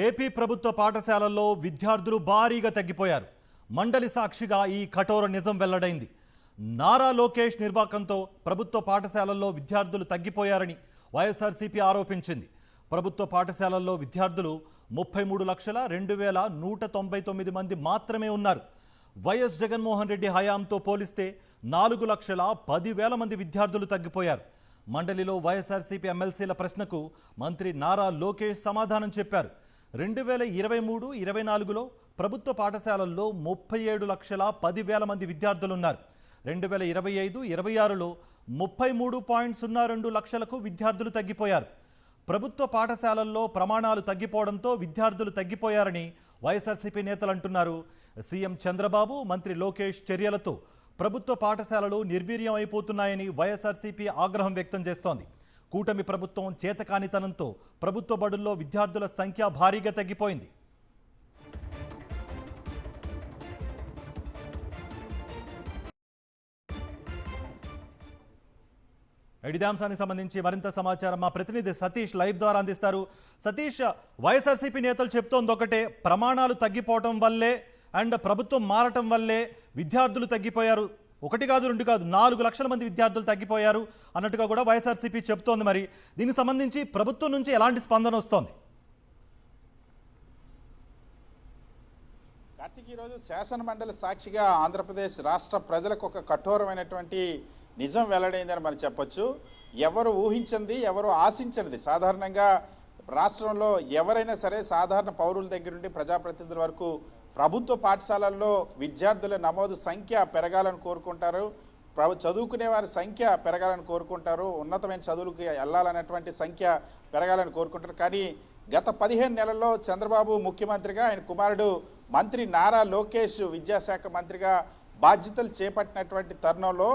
AP ప్రభుత్వ పాఠశాలల్లో విద్యార్థులు భారీగా తగ్గిపోయారు. మండలి సాక్షిగా ఈ కఠోర నిజం వెల్లడైంది. నారా లోకేష్ నిర్వాకంతో ప్రభుత్వ పాఠశాలల్లో విద్యార్థులు తగ్గిపోయారని వైఎస్ఆర్సీపీ ఆరోపించింది. ప్రభుత్వ పాఠశాలల్లో విద్యార్థులు 33,02,199 మంది మాత్రమే ఉన్నారు. వైఎస్ జగన్మోహన్ రెడ్డి హయాంతో పోలిస్తే 4,10,000 మంది విద్యార్థులు తగ్గిపోయారు. మండలిలో వైఎస్ఆర్సీపీ ఎమ్మెల్సీల ప్రశ్నకు మంత్రి నారా లోకేష్ సమాధానం చెప్పారు. 2023-24లో ప్రభుత్వ పాఠశాలల్లో 37,10,000 మంది విద్యార్థులున్నారు. 2025-26లో 33.02 లక్షలకు విద్యార్థులు తగ్గిపోయారు. ప్రభుత్వ పాఠశాలల్లో ప్రమాణాలు తగ్గిపోవడంతో విద్యార్థులు తగ్గిపోయారని వైఎస్ఆర్సీపీ నేతలు అంటున్నారు. సీఎం చంద్రబాబు, మంత్రి లోకేష్ చర్యలతో ప్రభుత్వ పాఠశాలలు నిర్వీర్యం అయిపోతున్నాయని వైఎస్ఆర్సీపీ ఆగ్రహం వ్యక్తం చేస్తోంది. కూటమి ప్రభుత్వం చేతకానితనంతో ప్రభుత్వ బడుల్లో విద్యార్థుల సంఖ్య భారీగా తగ్గిపోయింది. ఇదే అంశానికి సంబంధించి మరింత సమాచారం మా ప్రతినిధి సతీష్ లైవ్ ద్వారా అందిస్తారు. సతీష్, వైఎస్ఆర్సీపీ నేతలు చెప్తోంది ఒకటే, ప్రమాణాలు తగ్గిపోవటం వల్లే అండ్ ప్రభుత్వం మారటం వల్లే విద్యార్థులు తగ్గిపోయారు. 1 కాదు 2 కాదు 4 లక్షల మంది విద్యార్థులు తగ్గిపోయారు అన్నట్టుగా కూడా వైఎస్ఆర్సీపీ చెప్తోంది. మరి దీనికి సంబంధించి ప్రభుత్వం నుంచి ఎలాంటి స్పందన వస్తోంది? కార్తీక్, ఈరోజు శాసన మండలి సాక్షిగా ఆంధ్రప్రదేశ్ రాష్ట్ర ప్రజలకు ఒక కఠోరమైనటువంటి నిజం వెల్లడైందని మనం చెప్పొచ్చు. ఎవరు ఊహించింది, ఎవరు ఆశించినది. సాధారణంగా రాష్ట్రంలో ఎవరైనా సరే సాధారణ పౌరుల దగ్గర నుండి ప్రజాప్రతినిధుల వరకు ప్రభుత్వ పాఠశాలల్లో విద్యార్థుల నమోదు సంఖ్య పెరగాలని కోరుకుంటారు. చదువుకునే వారి సంఖ్య పెరగాలని కోరుకుంటారు. ఉన్నతమైన చదువులకు వెళ్ళాలనేటువంటి సంఖ్య పెరగాలని కోరుకుంటారు. కానీ గత 15 నెలల్లో చంద్రబాబు ముఖ్యమంత్రిగా, ఆయన కుమారుడు మంత్రి నారా లోకేష్ విద్యాశాఖ మంత్రిగా బాధ్యతలు చేపట్టినటువంటి తరుణంలో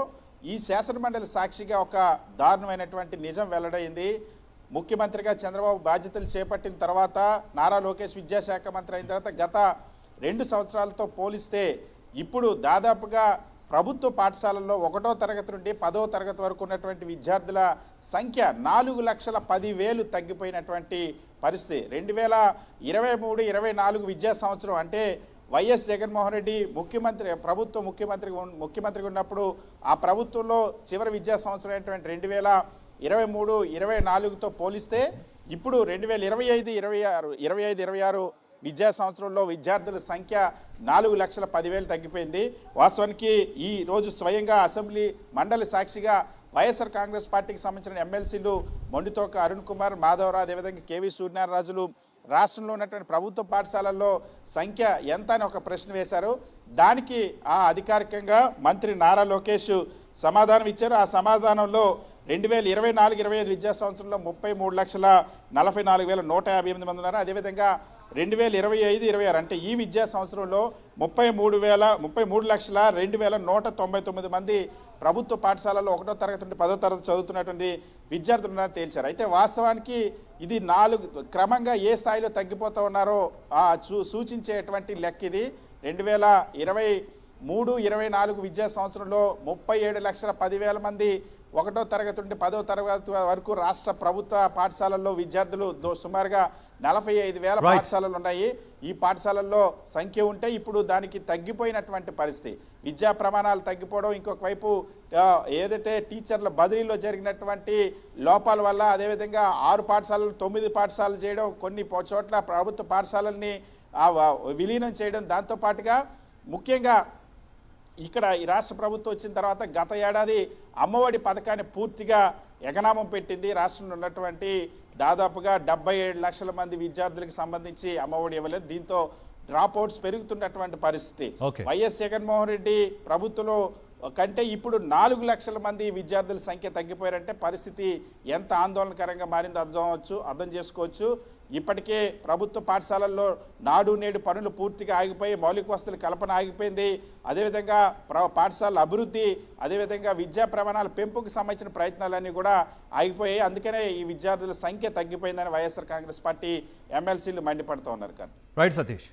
ఈ శాసనమండలి సాక్షిగా ఒక దారుణమైనటువంటి నిజం వెల్లడైంది. ముఖ్యమంత్రిగా చంద్రబాబు బాధ్యతలు చేపట్టిన తర్వాత, నారా లోకేష్ విద్యాశాఖ మంత్రి అయిన తర్వాత గత 2 సంవత్సరాలతో పోలిస్తే ఇప్పుడు దాదాపుగా ప్రభుత్వ పాఠశాలల్లో 1వ తరగతి నుండి 10వ తరగతి వరకు ఉన్నటువంటి విద్యార్థుల సంఖ్య 4,10,000 తగ్గిపోయినటువంటి పరిస్థితి. 2023-24 విద్యా సంవత్సరం అంటే వైఎస్ జగన్మోహన్ రెడ్డి ముఖ్యమంత్రిగా ఉన్నప్పుడు ఆ ప్రభుత్వంలో చివరి విద్యా సంవత్సరం అయినటువంటి 2023-24తో పోలిస్తే ఇప్పుడు 2025-26 విద్యా సంవత్సరంలో విద్యార్థుల సంఖ్య 4,10,000 తగ్గిపోయింది. వాస్తవానికి ఈ రోజు స్వయంగా అసెంబ్లీ మండలి సాక్షిగా వైఎస్ఆర్ కాంగ్రెస్ పార్టీకి సంబంధించిన ఎమ్మెల్సీలు మొండితోక అరుణ్ కుమార్, మాధవరావు, అదేవిధంగా కేవీ సూర్యనారాయణరాజులు రాష్ట్రంలో ఉన్నటువంటి ప్రభుత్వ పాఠశాలల్లో సంఖ్య ఎంత అని ఒక ప్రశ్న వేశారు. దానికి అధికారికంగా మంత్రి నారా లోకేష్ సమాధానం ఇచ్చారు. ఆ సమాధానంలో 2024-25 విద్యా సంవత్సరంలో 33,44,158 మంది ఉన్నారు. అదేవిధంగా 2025-26 అంటే ఈ విద్యా సంవత్సరంలో 33,02,199 మంది ప్రభుత్వ పాఠశాలలో 1వ తరగతి నుండి 10వ తరగతి చదువుతున్నటువంటి విద్యార్థులు ఉన్నారని తేల్చారు. అయితే వాస్తవానికి ఇది 4 క్రమంగా ఏ స్థాయిలో తగ్గిపోతూ ఉన్నారో సూచించేటువంటి లెక్క ఇది. 2023-24 విద్యా సంవత్సరంలో 37,10,000 మంది 1వ తరగతి నుండి 10వ తరగతి వరకు రాష్ట్ర ప్రభుత్వ పాఠశాలల్లో విద్యార్థులు సుమారుగా 45,000 పాఠశాలలు ఉన్నాయి. ఈ పాఠశాలల్లో సంఖ్య ఉంటే ఇప్పుడు దానికి తగ్గిపోయినటువంటి పరిస్థితి. విద్యా ప్రమాణాలు తగ్గిపోవడం, ఇంకొక వైపు ఏదైతే టీచర్ల బదిలీలో జరిగినటువంటి లోపాల వల్ల, అదేవిధంగా 6 పాఠశాలలు 9 పాఠశాలలు చేయడం, కొన్ని చోట్ల ప్రభుత్వ పాఠశాలల్ని విలీనం చేయడం, దాంతోపాటుగా ముఖ్యంగా ఇక్కడ ఈ రాష్ట్ర ప్రభుత్వం వచ్చిన తర్వాత గత ఏడాది అమ్మఒడి పథకాన్ని పూర్తిగా ఎగనామం పెట్టింది. రాష్ట్రంలో ఉన్నటువంటి దాదాపుగా 77 లక్షల మంది విద్యార్థులకు సంబంధించి అమ్మఒడి ఇవ్వలేదు. దీంతో డ్రాప్ అవుట్స్ పెరుగుతున్నటువంటి పరిస్థితి. వైఎస్ జగన్మోహన్ రెడ్డి ప్రభుత్వంలో కంటే ఇప్పుడు 4 లక్షల మంది విద్యార్థుల సంఖ్య తగ్గిపోయారంటే పరిస్థితి ఎంత ఆందోళనకరంగా మారిందో అర్థం చేసుకోవచ్చు. ఇప్పటికే ప్రభుత్వ పాఠశాలల్లో నాడు నేడు పనులు పూర్తిగా ఆగిపోయి, మౌలిక వసతుల కల్పన ఆగిపోయింది. అదేవిధంగా పాఠశాలల అభివృద్ధి, అదేవిధంగా విద్యా ప్రమాణాల పెంపుకు సంబంధించిన ప్రయత్నాలన్నీ కూడా ఆగిపోయాయి. అందుకనే ఈ విద్యార్థుల సంఖ్య తగ్గిపోయిందని వైఎస్ఆర్ కాంగ్రెస్ పార్టీ ఎమ్మెల్సీలు మండిపడుతూ ఉన్నారు. రైట్ సతీష్.